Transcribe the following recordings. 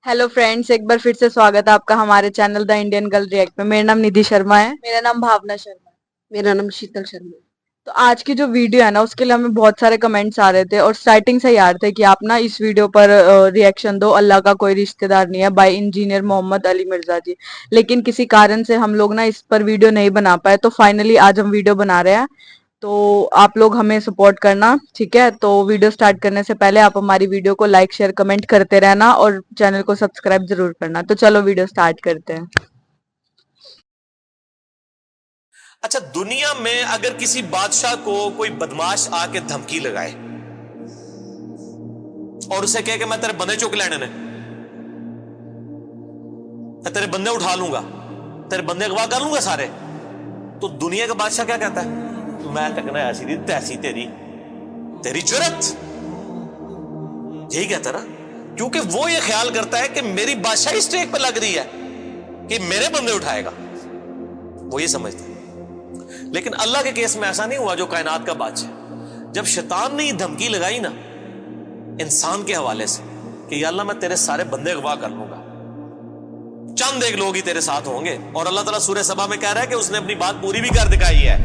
Hello friends, एक बार फिर से स्वागत है आपका हमारे channel the Indian girl react में। मेरा नाम निधि शर्मा है। मेरा नाम भावना शर्मा है। मेरा नाम शीतल शर्मा है। तो आज की जो वीडियो है ना, उसके लिए हमें बहुत सारे कमेंट्स आ रहे थे और स्टार्टिंग से ही आ रहे थे कि आप ना इस वीडियो पर रिएक्शन दो, अल्लाह का कोई रिश्तेदार नहीं है, बाय इंजीनियर मोहम्मद अली मिर्जा जी। लेकिन किसी कारण से हम लोग ना इस पर वीडियो नहीं बना पाए, तो फाइनली आज हम वीडियो बना रहे हैं। तो आप लोग हमें सपोर्ट करना, ठीक है। तो वीडियो स्टार्ट करने से पहले आप हमारी वीडियो को लाइक शेयर कमेंट करते रहना और चैनल को सब्सक्राइब जरूर करना। तो चलो वीडियो स्टार्ट करते हैं। अच्छा, दुनिया में अगर किसी बादशाह को कोई बदमाश आके धमकी लगाए और उसे कहे कि मैं तेरे बंदे चुक लेने ने, मैं तेरे बंदे उठा लूंगा, तेरे बंदे अगवा कर लूंगा सारे, तो दुनिया का बादशाह क्या कहता है? मैं तकना ऐसी दी तैसी तेरी तेरी जुर्रत। यही कहता ना, क्योंकि वो ये ख्याल करता है कि मेरी बादशाही स्टेक पे लग रही है कि मेरे बंदे उठाएगा, वो ये समझता है। लेकिन अल्लाह के केस में ऐसा नहीं हुआ। जो कायनात का बादशाह, जब शैतान ने धमकी लगाई ना इंसान के हवाले से कि या अल्लाह मैं तेरे सारे बंदे अगवा कर लूंगा, चंद एक लोग ही तेरे साथ होंगे, और अल्लाह ताला सूरह सबा में कह रहा है कि उसने अपनी बात पूरी भी कर दिखाई है,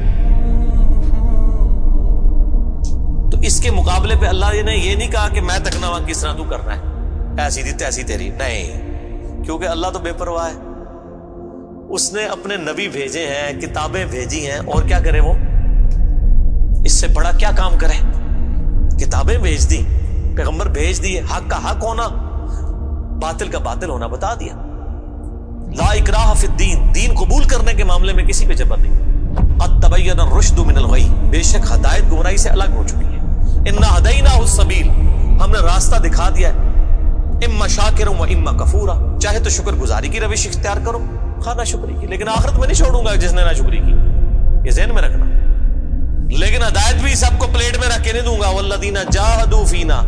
तो इसके मुकाबले पे अल्लाह ने ये नहीं कहा कि मैं तकना किस तरह तू करना है, ऐसी दी तैसी तेरी, नहीं, क्योंकि अल्लाह तो बेपरवाह है। उसने अपने नबी भेजे हैं, किताबें भेजी हैं, और क्या करे वो? इससे बड़ा क्या काम करे? किताबें भेज दी, पैगंबर भेज दिए, हक का हक होना, बातिल का बातिल होना बता दिया। ला इकराह फिद्दीन, दीन कबूल करने के मामले में किसी पे जबर नहीं। अद तबय्यन रुश्दु मिनल गई, बेशक हदायत गुमराही से अलग हो चुकी है। इन्ना हदैनाहु सबील, हमने रास्ता दिखा दिया है। इम्मा शाकिरun व इम्मा कफूरा, चाहे तो शुक्रगुजारी की रविश इख्तियार करो, खाना शुक्री की, लेकिन आखिरत में नहीं छोड़ूंगा जिसने ना शुक्री की, ये ज़हन में रखना। लेकिन हदायत भी सबको प्लेट में रख के नहीं दूंगा। वल्लदीना जाहदू फीना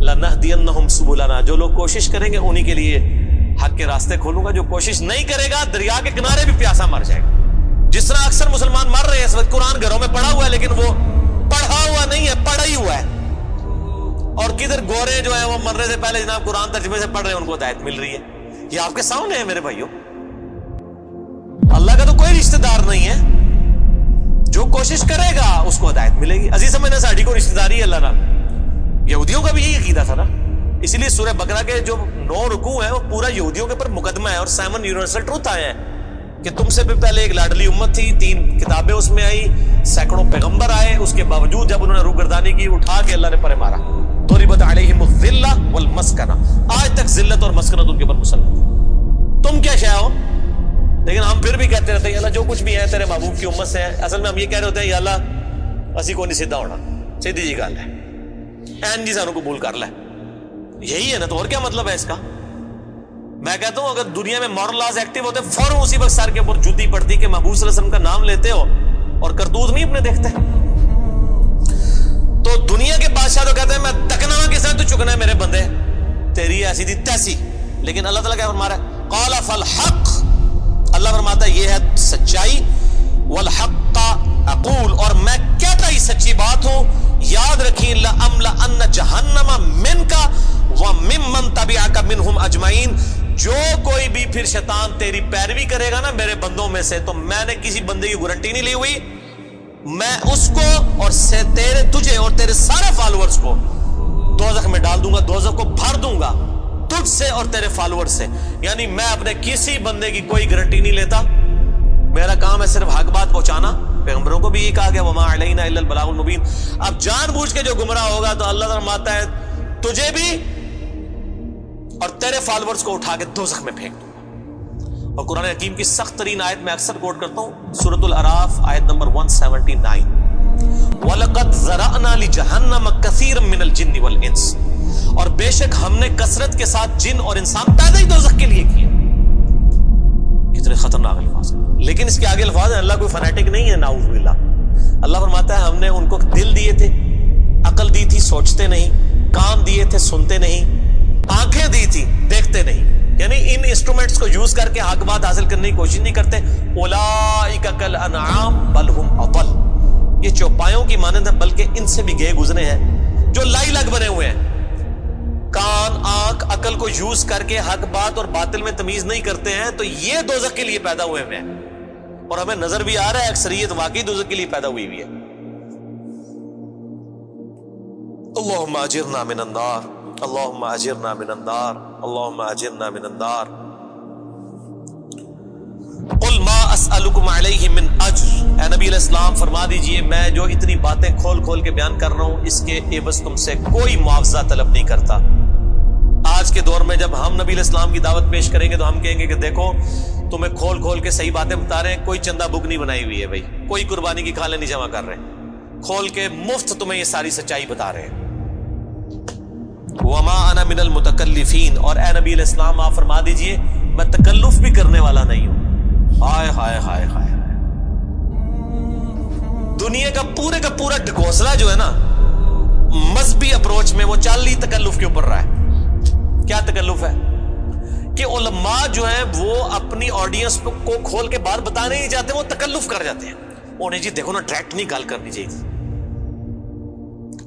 लनहदियन्नहुम सुबुलना, जो लोग कोशिश करेंगे उन्हीं के लिए हक के रास्ते खोलूंगा। जो कोशिश नहीं करेगा दरिया के किनारे भी प्यासा मर जाएगा। जिस तरह अक्सर मुसलमान मर रहे हैं इस वक्त, कुरान घरों में पढ़ा हुआ है लेकिन वो पढ़ा हुआ नहीं है, पढ़ा ही हुआ है। और किधर गोरे जो है वो मरने से पहले जनाब कुरान तर्जुमे से पढ़ रहे हैं, उनको हिदायत मिल रही है। ये आपके सामने है मेरे भाइयों। अल्लाह का तो कोई रिश्तेदार नहीं है, जो कोशिश करेगा उसको हिदायत मिलेगी। अजीज समझना, साड़ी को रिश्तेदारी अल्लाह ना, यहूदियों का भी यही अकीदा था ना। इसलिए सूरह बकरा के जो 9 रुकू है वो पूरा यहूदियों के ऊपर मुकदमा है, और 7 यूनिवर्सल ट्रूथ आए हैं कि तुमसे भी पहले एक लाडली उम्मत थी, 3 किताबें उसमें आई, सैकड़ों पैगंबर आए, उसके बावजूद जब उन्होंने रूगर्दानी की, उठा के अल्लाह ने परे मारा। दुरिबत अलैहिमुज़ ज़िल्ला वल मस्कना, आज तक जिल्लत और मस्कनत उनके ऊपर मुसल्लत। तुम क्या शय हो? लेकिन हम फिर भी कहते रहते हैं अल्लाह जो कुछ भी है तेरे महबूब की उम्मत से है। असल में हम ये कह रहे होते हैं अल्लाह असी को नहीं सीधा होना, सीधी जी गल है, एन जी सानू कबूल कर ले, यही है ना। तो और क्या मतलब है इसका? मैं कहता हूं अगर दुनिया में मॉरल लॉज एक्टिव होते, फौरन उसी वक्त सर के ऊपर जूती पड़ती कि महबूब सल्लल्लाहु अलैहि वसल्लम का नाम लेते हो और करतूत नहीं अपने देखते। तो दुनिया के बादशाह तो कहते हैं मैं तकना के साथ तो चुकना है मेरे बंदे, तेरी ऐसी थी तैसी। लेकिन अल्लाह ताला क्या फरमा रहा है? क़ाला फल हक, अल्लाह फरमाता है ये है सच्चाई, वल हक़्क़ अक़ूल, और मैं कहता ही सच्ची बात हूं। याद रखिए, ला अमला अन्न जहन्नम मिनका व मिम्मन तबिअका मिनहुम अजमईन, जो कोई भी फिर शैतान तेरी पैरवी करेगा ना मेरे बंदों में से, तो मैंने किसी बंदे की गारंटी नहीं ली हुई, मैं उसको और से तेरे तुझे और तेरे सारे फॉलोअर्स को दोज़ख में डाल दूंगा, दोज़ख को भर दूंगा तुझसे और तेरे फॉलोअर से। यानी मैं अपने किसी बंदे की कोई गारंटी नहीं लेता, मेरा काम है सिर्फ हक बात पहुंचाना। पैगंबरों को भी ये कहा गया वमा अलैना इल्लल बलागुल मुबीन। अब जानबूझ के जो गुमराह होगा तो अल्लाह फरमाता है तुझे भी और तेरे फॉलोअर्स को उठा के दोज़ख में फेंक दूंगा। और कुरान हकीम की सख्त तरीन आयत में अक्सर कोट करता हूं, सूरतुल अराफ आयत नंबर 179, वलक़द ज़रअना लिजहन्नम कसीरम मिनल जिन्नि वल इंस, और बेशक हमने कसरत के साथ जिन और इंसान पैदा ही दोज़ख के लिए किए। इतने खतरनाक अल्फाज, लेकिन इसके आगे अल्फाज है, अल्लाह कोई फनाटिक नहीं है, नाऊज़ बिल्लाह। अल्लाह फरमाता है हमने उनको दिल दिए थे, अकल दी थी, सोचते नहीं, कान दिए थे, सुनते नहीं, आंखें दी थी, देखते नहीं। यानी इन इंस्ट्रूमेंट्स को यूज करके हक बात हासिल करने की कोशिश नहीं करते। उलाइका कल अनआम बल हुम अदल, ये चौपायों की मानंद है, बल्कि इनसे भी गए गुजरे हैं जो लाई लग बने हुए हैं। کان آنکھ عقل کو یوز کر کے حق بات اور باطل میں تمیز نہیں کرتے ہیں تو یہ دوزخ کے لیے پیدا ہوئے ہیں، اور ہمیں نظر بھی آ رہا ہے اکثریت واقعی دوزخ کے لیے پیدا ہوئی ہے۔ اللہم اجرنا من النار، اللہم اجرنا من النار، اللہم اجرنا من النار۔ قل ما اسألکم علیہ من اجر، اے نبی علیہ السلام فرما دیجئے میں جو اتنی باتیں کھول کھول کے بیان کر رہا ہوں اس کے عوض تم سے کوئی معاوضہ طلب نہیں کرتا۔ آج کے دور میں جب ہم نبی علیہ السلام کی دعوت پیش کریں گے تو ہم کہیں گے کہ دیکھو تمہیں کھول کھول کے صحیح باتیں بتا رہے ہیں، کوئی چندہ بک نہیں بنائی ہوئی ہے بھائی، کوئی قربانی کی کھالیں نہیں جمع کر رہے ہیں، کھول کے مفت تمہیں یہ ساری سچائی بتا رہے ہیں۔ وما انا من المتکلفین، اور اے نبی علیہ السلام آپ فرما دیجئے میں تکلف بھی کرنے والا نہیں ہوں۔ ہائے ہائے ہائے ہائے، دنیا کا پورا ڈھکوسلا جو ہے نا مذہبی اپروچ میں وہ چال ہی تکلف کے اوپر رہا ہے۔ کیا تکلف ہے کہ علماء جو ہیں وہ اپنی آڈینس کو کھول کے بات بتانے نہیں چاہتے، وہ تکلف کر جاتے ہیں، انہیں جی دیکھو نا ڈائریکٹ نہیں گال کرنی چاہیے تھی۔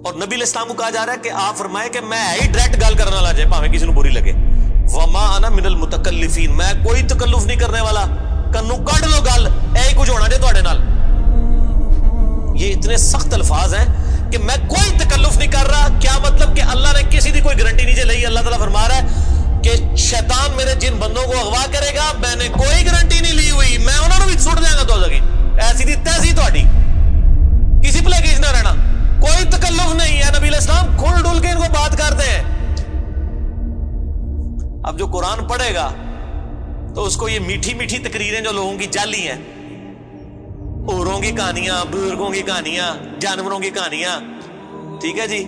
اور نبی علیہ السلام کو کہا جا رہا ہے کہ آپ فرمائے کہ میں ہی ڈائریکٹ گال کرنا لا جائے پاویں کسی کو بری لگے۔ وما انا من المتکلفین، میں کوئی تکلف نہیں کرنے والا، کنو کڈ لو گل اے کچھ ہونا جے تواڈے نال۔ یہ اتنے سخت الفاظ ہیں کہ میں کوئی تکلف نہیں کر رہا۔ کیا مطلب کہ اللہ نے کسی دی کوئی گارنٹی نہیں لئی۔ اللہ تعالیٰ فرما رہا ہے کہ شیطان میرے جن بندوں کو اغوا کرے گا میں نے کوئی گارنٹی نہیں لی ہوئی، میں انہوں نے بھی سٹ دیا گا دوزخ۔ ایسی دی تیسی تہاڈی، کسی پلے کیس نہ رہنا، کوئی تکلف نہیں ہے۔ نبی علیہ السلام کھل ڈل کے ان کو بات کرتے ہیں۔ اب جو قرآن پڑھے گا تو اس کو یہ میٹھی میٹھی تقریریں جو لوگوں کی جعلی ہیں، اوروں کی کہانیاں، بزرگوں کی کہانیاں، جانوروں کی کہانیاں، ٹھیک ہے جی،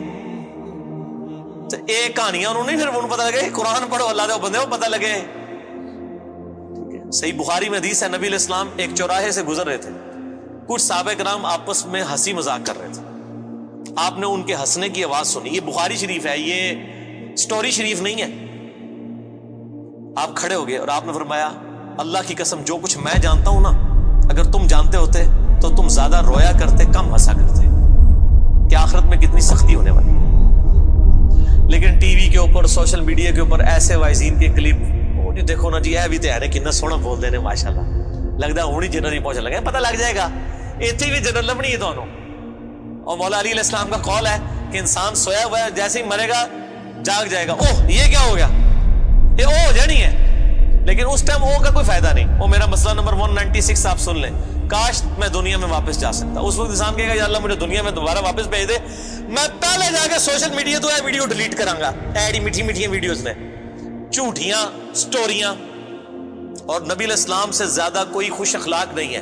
تو ایک کہانیاں انہوں نے پھر انہوں پتہ لگے، قرآن پڑھو اللہ دے بندے کو پتہ لگے۔ صحیح بخاری میں حدیث ہے، نبی علیہ السلام ایک چوراہے سے گزر رہے تھے، کچھ صحابہ کرام آپس میں ہنسی مذاق کر رہے تھے، آپ نے ان کے ہنسنے کی آواز سنی۔ یہ بخاری شریف ہے، یہ سٹوری شریف نہیں ہے۔ آپ کھڑے ہو گئے اور آپ نے فرمایا اللہ کی قسم جو کچھ میں جانتا ہوں نا اگر تم جانتے ہوتے تو تم زیادہ رویا کرتے، کم ہنسا کرتے۔ کہ آخرت میں کتنی سختی ہونے والی۔ لیکن ٹی وی کے اوپر، سوشل میڈیا کے اوپر ایسے وائزین کے کلپ، وہ جی دیکھو نا جی اے بھی تے ہے کتنا سونا بول دے نے ماشاءاللہ، لگتا ہونی جنرل ہی پہنچنے لگا، پتہ لگ جائے گا ایتھے بھی جنرل لبنی ہے تانوں۔ اور مولا علی علیہ السلام کا قول ہے کہ انسان سویا ہوا ہے، جیسے ہی مرے گا جاگ جائے گا، اوہ یہ کیا ہو گیا، یہ او ہو جانی ہے۔ لیکن اس ٹائم او کا کوئی فائدہ نہیں۔ وہ میرا مسئلہ نمبر 196 آپ سن لیں، کاش میں دنیا میں واپس جا سکتا۔ اس وقت انسان کہے گا یا اللہ مجھے دنیا میں دوبارہ واپس بھیج دے، میں پہلے جا کے سوشل میڈیا تو ہے ویڈیو ڈیلیٹ کراں گا، ایڈی میٹھی میٹھی ویڈیوز میں، جھوٹیاں سٹوریاں۔ اور نبی علیہ السلام سے زیادہ کوئی خوش اخلاق نہیں ہے۔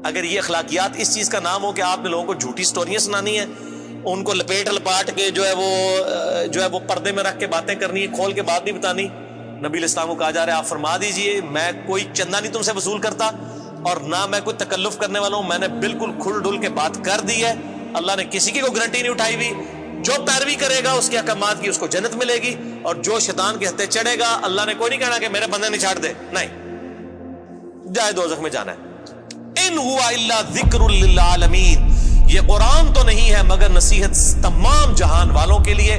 اگر یہ اخلاقیات اس چیز کا نام ہو کہ آپ نے لوگوں کو جھوٹی سٹوریاں سنانی ہے، ان کو لپیٹ لپاٹ کے جو ہے وہ پردے میں رکھ کے باتیں کرنی ہے، کھول کے بات نہیں بتانی، نبی علیہ السلام کو کہا جا رہا ہے آپ فرما دیجئے میں کوئی چندہ نہیں تم سے وصول کرتا اور نہ میں کوئی تکلف کرنے والا ہوں، میں نے بالکل کھل ڈل کے بات کر دی ہے۔ اللہ نے کسی کی کوئی گارنٹی نہیں اٹھائی ہوئی، جو پیروی کرے گا اس کے احکامات کی اس کو جنت ملے گی، اور جو شیطان کے ہتھے چڑھے گا اللہ نے کوئی نہیں کہنا کہ میرے بندے نہیں چھاڑ دے، نہیں جائے دوزخ میں جانا ہے۔ ان ہوا الا ذکر للعالمین، یہ قرآن تو نہیں ہے مگر نصیحت تمام جہان والوں کے لیے۔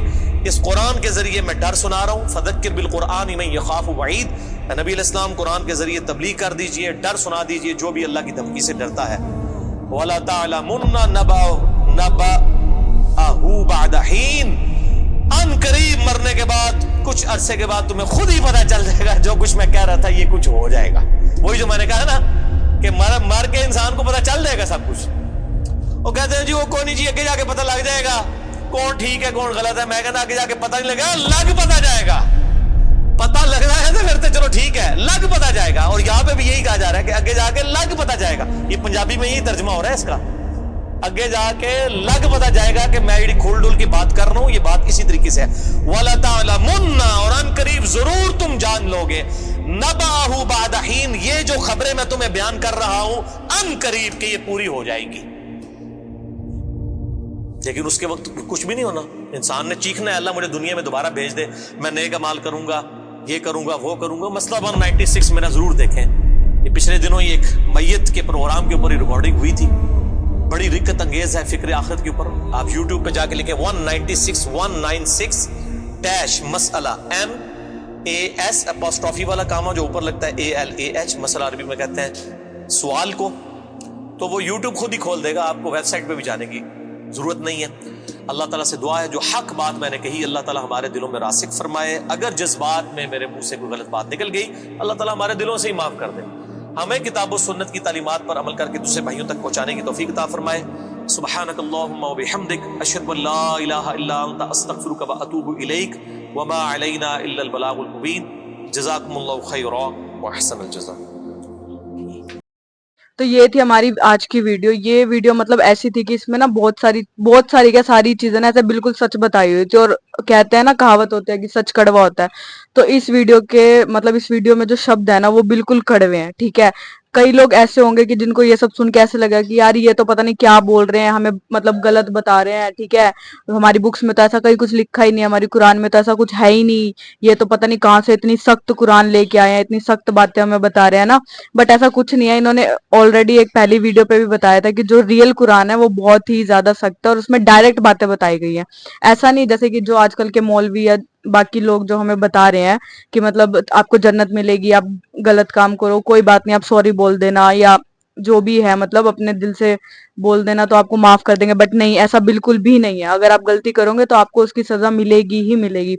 اس قرآن کے ذریعے میں ڈر سنا رہا ہوں، فذکر بالقرآن من یخاف وعید، نبی علیہ السلام قرآن کے ذریعے تبلیغ کر دیجئے، ڈر سنا دیجئے جو بھی اللہ کی دھمکی سے ڈرتا ہے۔ وَلَا تَعْلَمُنَّ نَبَأَهُ بَعْدَ حِينٍ، ان قریب مرنے کے بعد کچھ عرصے کے بعد تمہیں خود ہی پتہ چل جائے گا جو کچھ میں کہہ رہا تھا یہ کچھ ہو جائے گا۔ وہی جو میں نے کہا نا کہ مر کے انسان کو پتہ چل جائے گا سب کچھ۔ وہ کہتے ہیں جی وہ کوئی نہیں جی آگے جا کے پتہ لگ جائے گا کون ٹھیک ہے کون غلط ہے۔ میں کہتا آگے جا کے پتہ نہیں لگے گا، لگ پتہ جائے گا۔ پتہ لگ رہا ہے تو پھر تو چلو ٹھیک ہے، لگ پتہ جائے گا۔ اور یہاں پہ بھی یہی کہا جا رہا ہے کہ آگے جا کے لگ پتہ جائے گا۔ یہ پنجابی میں یہی ترجمہ ہو رہا ہے اس کا، آگے جا کے لگ پتہ جائے گا کہ میں یہ کھول ڈول کی بات کر رہا ہوں، یہ بات اسی طریقے سے ہے۔ وَلَا تَعْلَمُنَّ، اور ان قریب ضرور تم جان لوگے، نَبَأَهُ بَعْدَ حِينٍ، یہ جو خبریں میں تمہیں بیان کر رہا ہوں ان قریب کہ یہ پوری ہو جائے گی۔ لیکن اس کے وقت کچھ بھی نہیں ہونا، انسان نے چیخنا ہے اللہ مجھے دنیا میں دوبارہ بھیج دے، میں نیک اعمال کروں گا، یہ کروں گا وہ کروں گا۔ مسئلہ 196 میرا ضرور دیکھیں، یہ پچھلے دنوں یہ ایک میت کے پروگرام کے اوپر ریکارڈنگ ہوئی تھی، بڑی رکت انگیز ہے فکر آخرت کے اوپر۔ آپ یوٹیوب پہ جا کے لکھیں 196 डैश मसला MAS अपोस्ट्रोफी वाला कामा जो ऊपर लगता है ALAH, मसला अरबी में कहते हैं सवाल को, तो वो यूट्यूब खुद ही खोल देगा, आपको वेबसाइट पे भी जाने की जरूरत नहीं है। अल्लाह ताला से दुआ है जो हक बात मैंने कही अल्लाह ताला हमारे दिलों में रासिक फरमाए, अगर जज्बात में मेरे मुंह से कोई गलत बात निकल गई अल्लाह ताला हमारे दिलों से ही माफ कर दे, हमें किताब और सुन्नत की तालीमात पर अमल करके दूसरे भाइयों तक पहुंचाने की तौफीक अता फरमाए। सुब्हानकल्लाहुम्मा व बिहम्दिक अशहदु अल्ला इलाहा इल्ला अंता अस्तगफिरुका व अतूबु इलैक व मा अलैना इल्ला अल बलागुल मुबीन। जज़ाकुमुल्लाहु खैरा व अहसनल जज़ा। तो ये थी हमारी आज की वीडियो। ये वीडियो मतलब ऐसी थी कि इसमें ना बहुत सारी क्या सारी चीजें ना ऐसे बिल्कुल सच बताई हुई थी, और कहते हैं ना, कहावत होता है कि सच कड़वा होता है। तो इस वीडियो के मतलब इस वीडियो में जो शब्द है ना वो बिल्कुल कड़वे हैं, ठीक है। कई लोग ऐसे होंगे कि जिनको ये सब सुन के ऐसे लगा कि यार ये तो पता नहीं क्या बोल रहे हैं, हमें मतलब गलत बता रहे हैं, ठीक है। हमारी बुक्स में तो ऐसा कहीं कुछ लिखा ही नहीं है, हमारी कुरान में तो ऐसा कुछ है ही नहीं, ये तो पता नहीं कहाँ से इतनी सख्त कुरान लेके आए हैं, इतनी सख्त बातें हमें बता रहे हैं ना। बट ऐसा कुछ नहीं है, इन्होंने ऑलरेडी एक पहली वीडियो पे भी बताया था कि जो रियल कुरान है वो बहुत ही ज्यादा सख्त है और उसमें डायरेक्ट बातें बताई गई हैं। ऐसा नहीं जैसे कि जो आजकल के मौलवी या बाकी लोग जो हमें बता रहे हैं कि मतलब आपको जन्नत मिलेगी, आप गलत काम करो कोई बात नहीं, आप सॉरी बोल देना या जो भी है मतलब अपने दिल से बोल देना तो आपको माफ कर देंगे। बट नहीं, ऐसा बिल्कुल भी नहीं है। अगर आप गलती करोगे तो आपको उसकी सजा मिलेगी ही मिलेगी।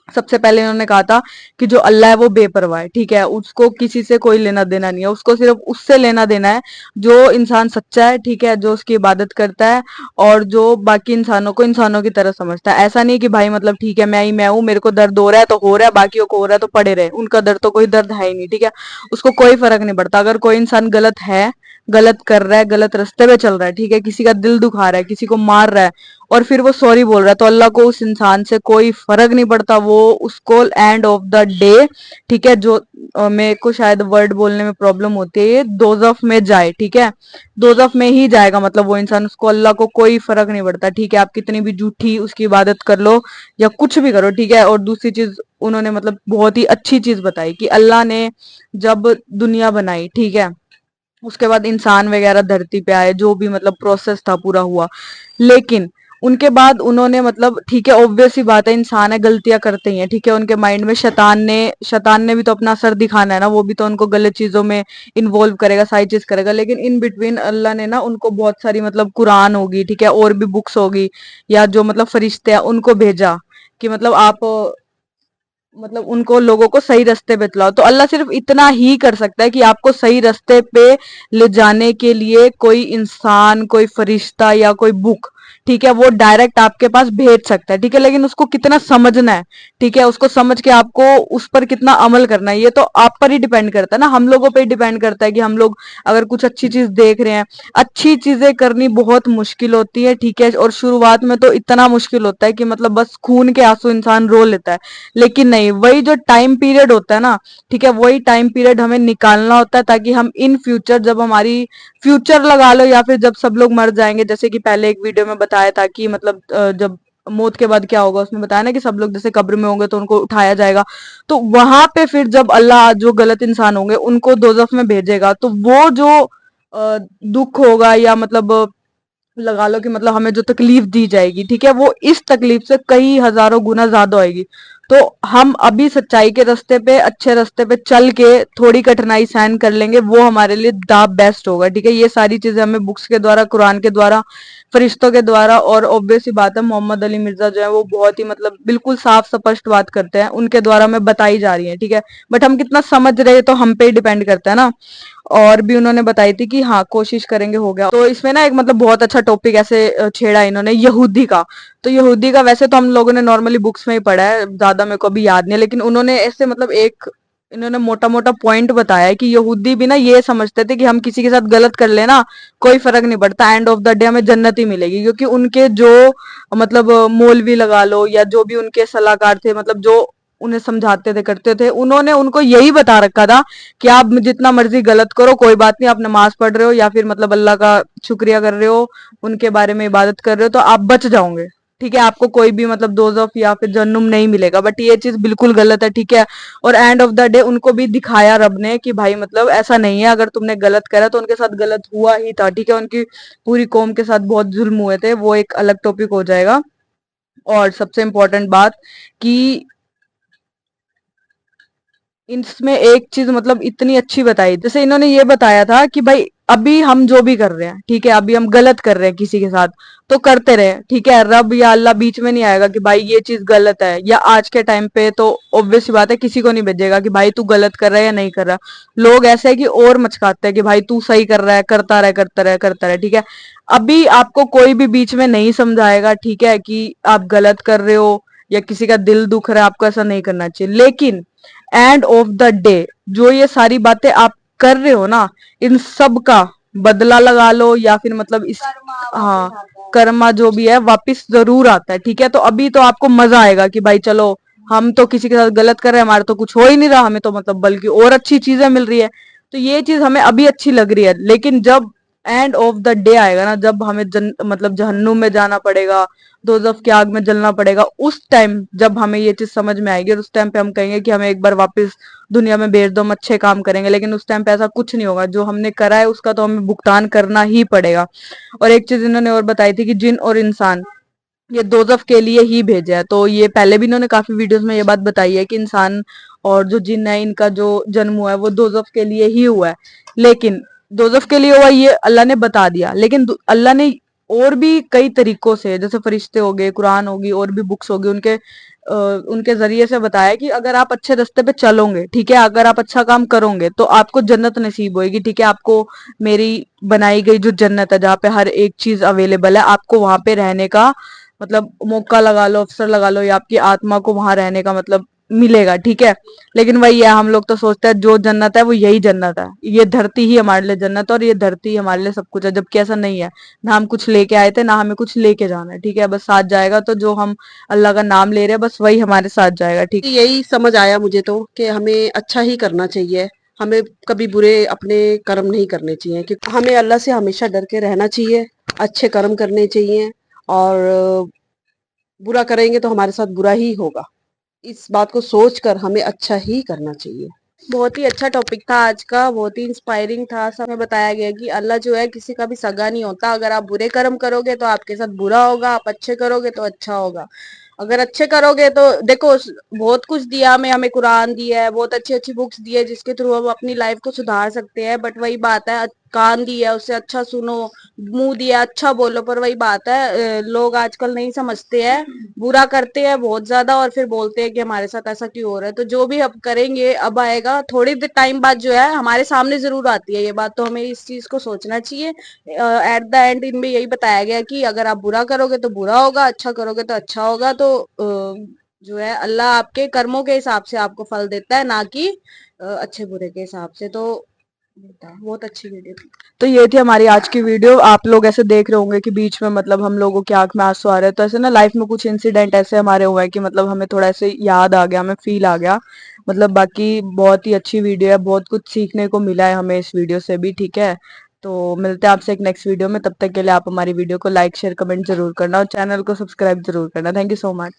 सबसे पहले इन्होंने कहा था कि जो अल्लाह है वो बेपरवाह है, ठीक है, उसको किसी से कोई लेना देना नहीं है, उसको सिर्फ उससे लेना देना है जो इंसान सच्चा है, ठीक है, जो उसकी इबादत करता है और जो बाकी इंसानों को इंसानों की तरह समझता है। ऐसा नहीं कि भाई मतलब ठीक है मैं ही मैं हूँ, मेरे को दर्द हो रहा है तो हो रहा है, बाकियों को हो रहा है तो पड़े रहे, उनका दर्द तो कोई दर्द है ही नहीं, ठीक है, उसको कोई फर्क नहीं पड़ता। अगर कोई इंसान गलत है, गलत कर रहा है, गलत रास्ते पे चल रहा है, ठीक है, किसी का दिल दुखा रहा है, किसी को मार रहा है और फिर वो सॉरी बोल रहा है, तो अल्लाह को उस इंसान से कोई फर्क नहीं पड़ता। वो उसको एंड ऑफ द डे, ठीक है, जो मेरे को शायद वर्ड बोलने में प्रॉब्लम होती है, ये दोजफ में जाए, ठीक है, दोजफ में ही जाएगा मतलब वो इंसान, उसको अल्लाह को कोई फर्क नहीं पड़ता, ठीक है। आप कितनी भी झूठी उसकी इबादत कर लो या कुछ भी करो, ठीक है। और दूसरी चीज उन्होंने मतलब बहुत ही अच्छी चीज बताई कि अल्लाह ने जब दुनिया बनाई, ठीक है, उसके बाद इंसान वगैरह धरती पे आए, जो भी मतलब प्रोसेस था पूरा हुआ, लेकिन उनके बाद उन्होंने मतलब ठीक है ऑब्वियस ही बात है, इंसान है, गलतियां करते ही हैं, ठीक है, उनके माइंड में शैतान ने भी तो अपना असर दिखाना है ना, वो भी तो उनको गलत चीजों में इन्वॉल्व करेगा, सारी चीज करेगा। लेकिन इन बिटवीन अल्लाह ने ना उनको बहुत सारी मतलब कुरान होगी, ठीक है, और भी बुक्स होगी या जो मतलब फरिश्ते हैं उनको भेजा कि मतलब आप मतलब उनको लोगों को सही रास्ते पे चलाओ। तो अल्लाह सिर्फ इतना ही कर सकता है कि आपको सही रास्ते पे ले जाने के लिए कोई इंसान, कोई फरिश्ता या कोई बुक, ठीक है, वो डायरेक्ट आपके पास भेज सकता है, ठीक है, लेकिन उसको कितना समझना है, ठीक है, उसको समझ के आपको उस पर कितना अमल करना है, ये तो आप पर ही डिपेंड करता है ना, हम लोगों पे ही डिपेंड करता है कि हम लोग अगर कुछ अच्छी चीज देख रहे हैं। अच्छी चीजें करनी बहुत मुश्किल होती है, ठीक है, और शुरुआत में तो इतना मुश्किल होता है कि मतलब बस खून के आंसू इंसान रो लेता है। लेकिन नहीं, वही जो टाइम पीरियड होता है ना, ठीक है, वही टाइम पीरियड हमें निकालना होता है ताकि हम इन फ्यूचर, जब हमारी फ्यूचर लगा लो या फिर जब सब लोग मर जाएंगे, जैसे कि पहले एक वीडियो में बताया था कि मतलब जब मौत के बाद क्या होगा, उसमें बताया ना कि सब लोग जैसे कब्र में होंगे तो उनको उठाया जाएगा, तो वहां पे फिर जब अल्लाह जो गलत इंसान होंगे उनको दोजख में भेजेगा, तो वो जो दुख होगा या मतलब लगा लो कि मतलब हमें जो तकलीफ दी जाएगी, ठीक है, वो इस तकलीफ से कई हजारों गुना ज्यादा होगी। तो हम अभी सच्चाई के रास्ते पे, अच्छे रास्ते पे चल के थोड़ी कठिनाई सहन कर लेंगे, वो हमारे लिए द बेस्ट होगा, ठीक है। ये सारी चीजें हमें बुक्स के द्वारा, कुरान के द्वारा, फरिश्तों के द्वारा, और ऑब्वियस सी बात है मोहम्मद अली मिर्जा जो है वो बहुत ही मतलब बिल्कुल साफ स्पष्ट बात करते हैं, उनके द्वारा हमें बताई जा रही है, ठीक है। बट हम कितना समझ रहे हैं तो हम पे ही डिपेंड करता है ना। और भी उन्होंने बताई थी कि हाँ कोशिश करेंगे, हो गया। तो इसमें ना एक मतलब बहुत अच्छा टॉपिक ऐसे छेड़ा इन्होंने, यहूदी का। तो यहूदी का वैसे तो हम लोगों ने नॉर्मली बुक्स में ही पढ़ा है, ज्यादा मेरे को अभी याद नहीं है, लेकिन उन्होंने ऐसे मतलब एक इन्होंने मोटा मोटा पॉइंट बताया है कि यहूदी भी ना ये समझते थे कि हम किसी के साथ गलत कर लेना कोई फर्क नहीं पड़ता, एंड ऑफ द डे हमें जन्नत ही मिलेगी, क्योंकि उनके जो मतलब मौलवी लगा लो या जो भी उनके सलाहकार थे, मतलब जो उन्हें समझाते थे, करते थे, उन्होंने उनको यही बता रखा था कि आप जितना मर्जी गलत करो कोई बात नहीं, आप नमाज पढ़ रहे हो या फिर मतलब अल्लाह का शुक्रिया कर रहे हो, उनके बारे में इबादत कर रहे हो, तो आप बच जाओगे, ठीक है, आपको कोई भी मतलब दोजख या फिर जन्नुम नहीं मिलेगा। बट ये चीज बिल्कुल गलत है, ठीक है। और एंड ऑफ द डे उनको भी दिखाया रब ने कि भाई मतलब ऐसा नहीं है, अगर तुमने गलत करा तो उनके साथ गलत हुआ ही था, ठीक है, उनकी पूरी कौम के साथ बहुत जुल्म हुए थे, वो एक अलग टॉपिक हो जाएगा। और सबसे इम्पोर्टेंट बात कि इसमें एक चीज मतलब इतनी अच्छी बताई, जैसे इन्होंने ये बताया था कि भाई अभी हम जो भी कर रहे हैं, ठीक है, अभी हम गलत कर रहे हैं किसी के साथ, तो करते रहे, ठीक है, रब या अल्लाह बीच में नहीं आएगा कि भाई ये चीज गलत है, या आज के टाइम पे तो ऑब्वियस सी बात है किसी को नहीं भेजेगा कि भाई तू गलत कर रहा है या नहीं कर रहा। लोग ऐसे है कि और मचकाते हैं कि भाई तू सही कर रहा है, करता रहे करता रहे करता रहे, ठीक है। अभी आपको कोई भी बीच में नहीं समझाएगा, ठीक है, कि आप गलत कर रहे हो या किसी का दिल दुख रहा है, आपको ऐसा नहीं करना चाहिए। लेकिन एंड ऑफ द डे जो ये सारी बातें आप कर रहे हो ना, इन सब का बदला लगा लो या फिर मतलब इस, हाँ, कर्मा जो भी है वापिस जरूर आता है, ठीक है। तो अभी तो आपको मजा आएगा कि भाई चलो हम तो किसी के साथ गलत कर रहे हैं, हमारा तो कुछ हो ही नहीं रहा, हमें तो मतलब बल्कि और अच्छी चीजें मिल रही है। तो ये चीज हमें अभी अच्छी लग रही है, लेकिन जब एंड ऑफ द डे आएगा ना, जब हमें मतलब जहन्नुम में जाना पड़ेगा, दोजख की आग में जलना पड़ेगा, उस टाइम जब हमें ये चीज समझ में आएगी और उस टाइम पे हम कहेंगे कि हमें एक बार वापस दुनिया में भेज दो, हम अच्छे काम करेंगे, लेकिन उस टाइम पे ऐसा कुछ नहीं होगा। जो हमने करा है उसका तो हमें भुगतान करना ही पड़ेगा। और एक चीज इन्होंने और बताई थी कि जिन और इंसान ये दोजख के लिए ही भेजा है। तो ये पहले भी इन्होंने काफी वीडियोस में ये बात बताई है कि इंसान और जो जिन है इनका जो जन्म हुआ है वो दोजख के लिए ही हुआ है। लेकिन दोजख के लिए हुआ ये अल्लाह ने बता दिया, लेकिन अल्लाह ने और भी कई तरीकों से, जैसे फरिश्ते हो गए, कुरान होगी, और भी बुक्स होगी, उनके जरिए से बताया कि अगर आप अच्छे रास्ते पे चलोगे, ठीक है, अगर आप अच्छा काम करोगे तो आपको जन्नत नसीब होगी, ठीक है। आपको मेरी बनाई गई जो जन्नत है जहाँ पे हर एक चीज अवेलेबल है, आपको वहां पे रहने का मतलब मौका लगा लो, अवसर लगा लो, या आपकी आत्मा को वहां रहने का मतलब मिलेगा, ठीक है। लेकिन वही है, हम लोग तो सोचते हैं जो जन्नत है वो यही जन्नत है, ये धरती ही हमारे लिए जन्नत है और ये धरती ही हमारे लिए सब कुछ है, जबकि ऐसा नहीं है। ना हम कुछ लेके आए थे, ना हमें कुछ लेके जाना है, ठीक है। बस साथ जाएगा तो जो हम अल्लाह का नाम ले रहे हैं बस वही हमारे साथ जाएगा, ठीक। यही समझ आया मुझे तो कि हमें अच्छा ही करना चाहिए, हमें कभी बुरे अपने कर्म नहीं करने चाहिए, क्योंकि हमें अल्लाह से हमेशा डर के रहना चाहिए, अच्छे कर्म करने चाहिए, और बुरा करेंगे तो हमारे साथ बुरा ही होगा। इस बात को सोचकर हमें अच्छा ही करना चाहिए। बहुत ही अच्छा टॉपिक था आज का, बहुत ही इंस्पायरिंग था। सब में बताया गया कि अल्लाह जो है किसी का भी सगा नहीं होता। अगर आप बुरे कर्म करोगे तो आपके साथ बुरा होगा, आप अच्छे करोगे तो अच्छा होगा। अगर अच्छे करोगे तो देखो, बहुत कुछ दिया हमें कुरान दिया है, बहुत अच्छी अच्छी बुक्स दी है जिसके थ्रू हम अपनी लाइफ को सुधार सकते हैं। बट वही बात है, कान दिया है उससे अच्छा सुनो, मुंह दिया अच्छा बोलो, पर वही बात है लोग आजकल नहीं समझते हैं, बुरा करते हैं बहुत ज्यादा और फिर बोलते हैं कि हमारे साथ ऐसा क्यों हो रहा है। तो जो भी अब करेंगे अब आएगा, थोड़ी देर टाइम बाद जो है हमारे सामने जरूर आती है ये बात, तो हमें इस चीज को सोचना चाहिए। एट द एंड इनमें यही बताया गया कि अगर आप बुरा करोगे तो बुरा होगा, अच्छा करोगे तो अच्छा होगा। तो जो है अल्लाह आपके कर्मों के हिसाब से आपको फल देता है, ना कि अच्छे बुरे के हिसाब से। तो बहुत अच्छी वीडियो थी। तो ये थी हमारी आज की वीडियो। आप लोग ऐसे देख रहे होंगे कि बीच में मतलब हम लोगों की आंख में आंसू आ रहे हैं, तो ऐसे ना लाइफ में कुछ इंसिडेंट ऐसे हमारे हुए हैं कि मतलब हमें थोड़ा ऐसे याद आ गया, हमें फील आ गया। मतलब बाकी बहुत ही अच्छी वीडियो है, बहुत कुछ सीखने को मिला है हमें इस वीडियो से भी, ठीक है। तो मिलते हैं आपसे एक नेक्स्ट वीडियो में, तब तक के लिए आप हमारी वीडियो को लाइक शेयर कमेंट जरूर करना और चैनल को सब्सक्राइब जरूर करना। Thank you so much.